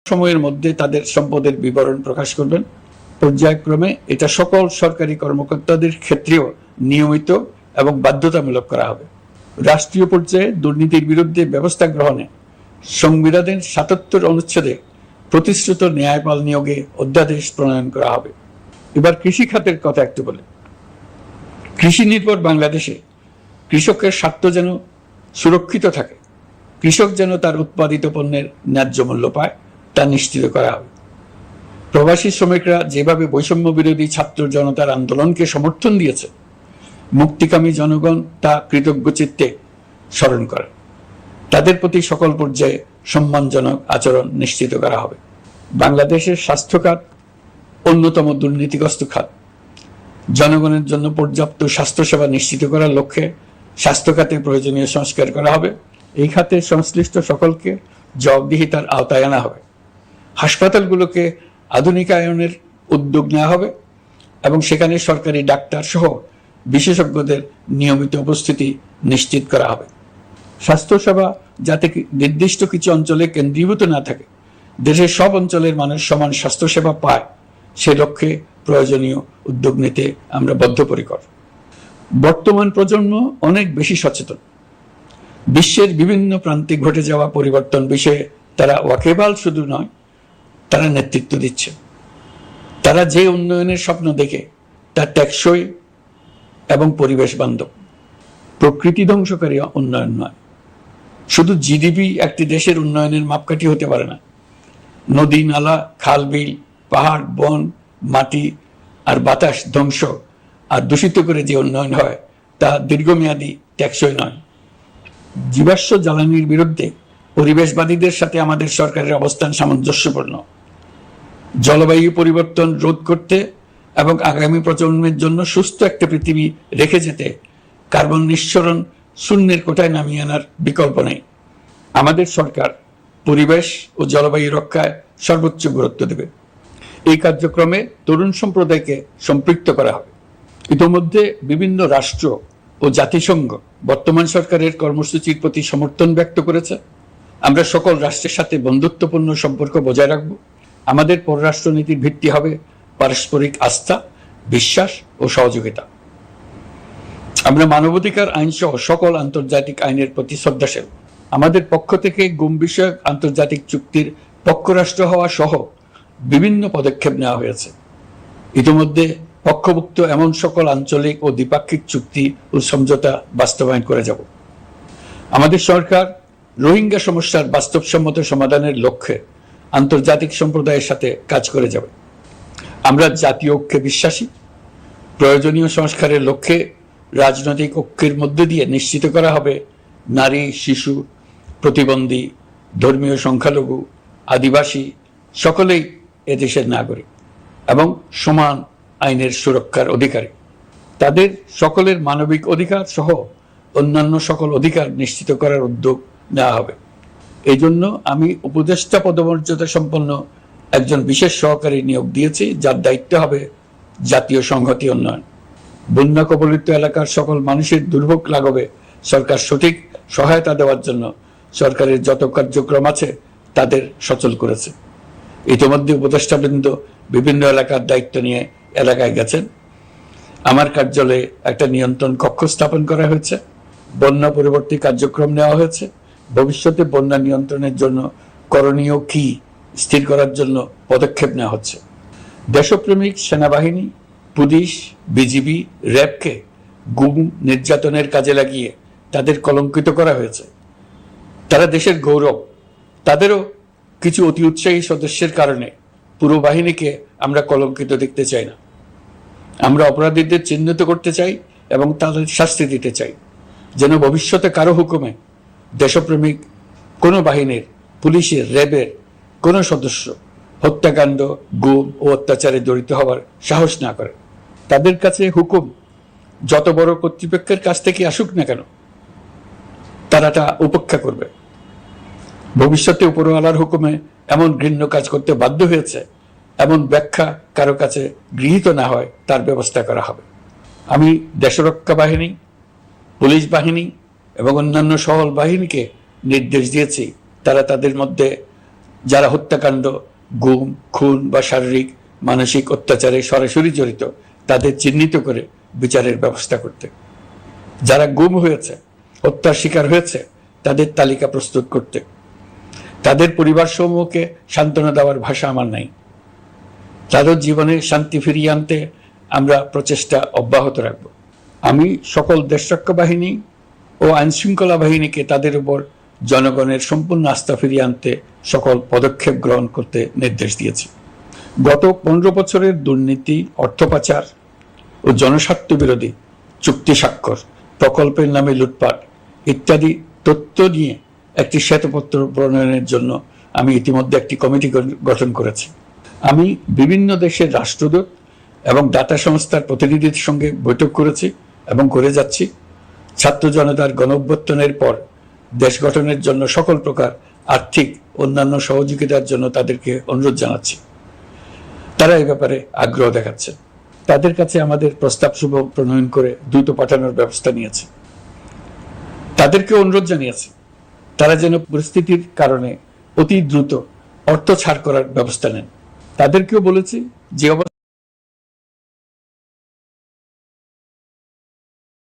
সময়ের মধ্যে তাদের সম্পদের বিবরণ প্রকাশ করবেন। পর্যায়ক্রমে এটা সকল সরকারি কর্মকর্তাদের ক্ষেত্রেও নিয়মিত এবং বাধ্যতামূলক করা হবে। রাষ্ট্রীয় পর্যায়ে দুর্নীতির বিরুদ্ধে ব্যবস্থা গ্রহণে সংবিধানের ৭৭ অনুচ্ছেদে প্রতিশ্রুত ন্যায়পাল নিয়োগে অধ্যাদেশ প্রণয়ন করা হবে। এবার কৃষি খাতের কথা একটু বলে, কৃষি নির্ভর বাংলাদেশে কৃষকের স্বার্থ যেন সুরক্ষিত থাকে, কৃষক যেন তার উৎপাদিত পণ্যের ন্যায্য মূল্য পায়, তা নিশ্চিত করা হবে। প্রবাসী শ্রমিকরা যেভাবে বৈষম্য বিরোধী ছাত্র জনতার আন্দোলনকে সমর্থন দিয়েছে, মুক্তিকামী জনগণ তা কৃতজ্ঞ চিত্তে স্মরণ করে। তাদের প্রতি সকল পর্যায়ে সম্মানজনক আচরণ নিশ্চিত করা হবে। বাংলাদেশের স্বাস্থ্য খাত অন্যতম দুর্নীতিগ্রস্ত খাত। জনগণের জন্য পর্যাপ্ত স্বাস্থ্যসেবা নিশ্চিত করার লক্ষ্যে স্বাস্থ্য খাতে প্রয়োজনীয় সংস্কার করা হবে। এই খাতে সংশ্লিষ্ট সকলকে জবাবদিহিতার আওতায় আনা হবে। হাসপাতালগুলোকে আধুনিকায়নের উদ্যোগ নেওয়া হবে এবং সেখানে সরকারি ডাক্তার সহ বিশেষজ্ঞদের নিয়মিত উপস্থিতি নিশ্চিত করা হবে। স্বাস্থ্যসেবা যাতে নির্দিষ্ট কিছু অঞ্চলে কেন্দ্রীভূত না থাকে, দেশের সব অঞ্চলের মানুষ সমান স্বাস্থ্যসেবা পায়, সে লক্ষ্যে প্রয়োজনীয় উদ্যোগ নিতে আমরা বদ্ধপরিকর। বর্তমান প্রজন্ম অনেক বেশি সচেতন। বিশ্বের বিভিন্ন প্রান্তে ঘটে যাওয়া পরিবর্তন বিষয়ে তারা ওয়াকিবহাল শুধু নয়, তারা নেতৃত্ব দিচ্ছে। তারা যে উন্নয়নের স্বপ্ন দেখে তা টেকসই এবং পরিবেশ বান্ধব, প্রকৃতি ধ্বংসকারী উন্নয়ন নয়। শুধু জিডিপি একটি দেশের উন্নয়নের মাপকাঠি হতে পারে না। নদী নালা, খাল বিল, পাহাড়, বন, মাটি আর বাতাস ধ্বংস আর দূষিত করে যে উন্নয়ন হয় তা দীর্ঘমেয়াদী টেকসই নয়। জীবাশ্ম জ্বালানির বিরুদ্ধে পরিবেশবাদীদের সাথে আমাদের সরকারের অবস্থান সামঞ্জস্যপূর্ণ। জলবায়ু পরিবর্তন রোধ করতে এবং আগামী প্রজন্মের জন্য সুস্থ একটা পৃথিবী রেখে যেতে কার্বন নিঃসরণ শূন্যের কোঠায় নামিয়ে আনার বিকল্প নেই। আমাদের সরকার পরিবেশ ও জলবায়ু রক্ষায় সর্বোচ্চ গুরুত্ব দেবে। এই কার্যক্রমে তরুণ সম্প্রদায়কে সম্পৃক্ত করা হবে। ইতোমধ্যে বিভিন্ন রাষ্ট্র ও জাতিসংঘ বর্তমান সরকারের কর্মসূচির প্রতি সমর্থন ব্যক্ত করেছে। আমরা সকল রাষ্ট্রের সাথে বন্ধুত্বপূর্ণ সম্পর্ক বজায় রাখব। আমাদের পররাষ্ট্রনীতির ভিত্তি হবে পারস্পরিক আস্থা, বিশ্বাস ও সহযোগিতা। আমরা মানবাধিকার আইন সহ সকল আন্তর্জাতিক আইনের প্রতি শ্রদ্ধাশীল। আমাদের পক্ষ থেকে গুম বিষয়ক আন্তর্জাতিক চুক্তির পক্ষরাষ্ট্র হওয়া সহ বিভিন্ন পদক্ষেপ নেওয়া হয়েছে। ইতিমধ্যে পক্ষভুক্ত এমন সকল আঞ্চলিক ও দ্বিপাক্ষিক চুক্তি ও সমঝোতা বাস্তবায়ন করে যাব। আমাদের সরকার রোহিঙ্গা সমস্যার বাস্তবসম্মত সমাধানের লক্ষ্যে আন্তর্জাতিক সম্প্রদায়ের সাথে কাজ করে যাবে। আমরা জাতীয় ঐক্যে বিশ্বাসী। প্রয়োজনীয় সংস্কারের লক্ষ্যে রাজনৈতিক ঐক্যের মধ্য দিয়ে নিশ্চিত করা হবে নারী, শিশু, প্রতিবন্ধী, ধর্মীয় সংখ্যালঘু, আদিবাসী সকলেই এদেশের নাগরিক এবং সমান আইনের সুরক্ষার অধিকারী। তাদের সকলের মানবিক অধিকার সহ অন্যান্য সকল অধিকার নিশ্চিত করার উদ্যোগ নেওয়া হবে। এই জন্য আমি উপদেষ্টা পদমর্যাদা সম্পন্ন একজন বিশেষ সহকারী নিয়োগ দিয়েছি, যার দায়িত্ব হবে জাতীয় সংহতি উন্নয়ন। বন্যা কবলিত এলাকার সকল মানুষের দুর্ভোগ লাঘবে সরকার সঠিক সহায়তা দেওয়ার জন্য সরকারের যত কার্যক্রম আছে তাদের সচল করেছে। ইতিমধ্যে উপদেষ্টাবৃন্দ বিভিন্ন এলাকার দায়িত্ব নিয়ে এলাকায় গেছেন। আমার কার্যালয়ে একটা নিয়ন্ত্রণ কক্ষ স্থাপন করা হয়েছে। বন্যা পরবর্তী কার্যক্রম নেওয়া হয়েছে। ভবিষ্যতে বন্যা নিয়ন্ত্রণের জন্য করণীয় কি স্থির করার জন্য পদক্ষেপ নেওয়া হচ্ছে। দেশপ্রেমিক সেনাবাহিনী, পুলিশ, বিজিবি, র্যাবকে গুম নির্যাতনের কাজে লাগিয়ে তাদের কলঙ্কিত করা হয়েছে। তারা দেশের গৌরব। তাদেরও কিছু অতি উৎসাহী সদস্যের কারণে পুরো বাহিনীকে আমরা কলঙ্কিত দেখতে চাই না। আমরা অপরাধীদের চিহ্নিত করতে চাই এবং তাদের শাস্তি দিতে চাই, যেন ভবিষ্যতে কারো হুকুমে দেশপ্রেমিক কোনো বাহিনীর, পুলিশের, র্যাবের কোনো সদস্য হত্যাকাণ্ড, গুম ও অত্যাচারে জড়িত হওয়ার সাহস না করে। তাদের কাছে হুকুম যত বড় কর্তৃপক্ষের কাছ থেকে আসুক না কেন, তারা তা উপেক্ষা করবে। ভবিষ্যতে উপরওয়ালার হুকুমে এমন ঘৃণ্য কাজ করতে বাধ্য হয়েছে এমন ব্যাখ্যা কারো কাছে গৃহীত না হয়, তার ব্যবস্থা করা হবে। আমি দেশরক্ষা বাহিনী, পুলিশ বাহিনী এবং অন্যান্য সহল বাহিনীকে নির্দেশ দিয়েছি তারা তাদের মধ্যে যারা হত্যাকাণ্ড, গুম, খুন বা শারীরিক মানসিক অত্যাচারে সরাসরি জড়িত তাদের চিহ্নিত করে বিচারের ব্যবস্থা করতে, যারা গুম হয়েছে, হত্যার শিকার হয়েছে তাদের তালিকা প্রস্তুত করতে, তাদের পরিবার সমূহকে সান্ত্বনা দেওয়ার ভাষা আমার নাই। তাদের জীবনে শান্তি ফিরিয়ে আনতে আমরা প্রচেষ্টা অব্যাহত রাখব। আমি সকল দেশরক্ষা বাহিনী ও আইনশৃঙ্খলা বাহিনীকে তাদের উপর জনগণের সম্পূর্ণ আস্থা ফিরিয়ে আনতে সকল পদক্ষেপ গ্রহণ করতে নির্দেশ দিয়েছি। গত 15 বছরের দুর্নীতি, অর্থ পাচার ও জনস্বার্থ বিরোধী চুক্তি স্বাক্ষর, প্রকল্পের নামে লুটপাট ইত্যাদি তথ্য নিয়ে একটি শ্বেতপত্র প্রণয়নের জন্য আমি ইতিমধ্যে একটি কমিটি গঠন করেছি। আমি বিভিন্ন দেশের রাষ্ট্রদূত এবং দাতা সংস্থার প্রতিনিধিদের সঙ্গে বৈঠক করেছি এবং করে যাচ্ছি। ছাত্র জনতার গণঅভ্যুত্থানের পর দেশ গঠনের জন্য সকল প্রকার আর্থিক অন্যান্য সহযোগিতার জন্য তাদেরকে অনুরোধ জানাচ্ছি। তারা এই ব্যাপারে আগ্রহ দেখাচ্ছে। তাদের কাছে আমাদের প্রস্তাব শুভ প্রণয়ন করে দ্রুত পাঠানোর ব্যবস্থা নিয়েছে। তাদেরকে অনুরোধ জানিয়েছে তারা যেন পরিস্থিতির কারণে অতি দ্রুত অর্থ ছাড় করার ব্যবস্থা নেন। তাদেরকেও বলেছি যে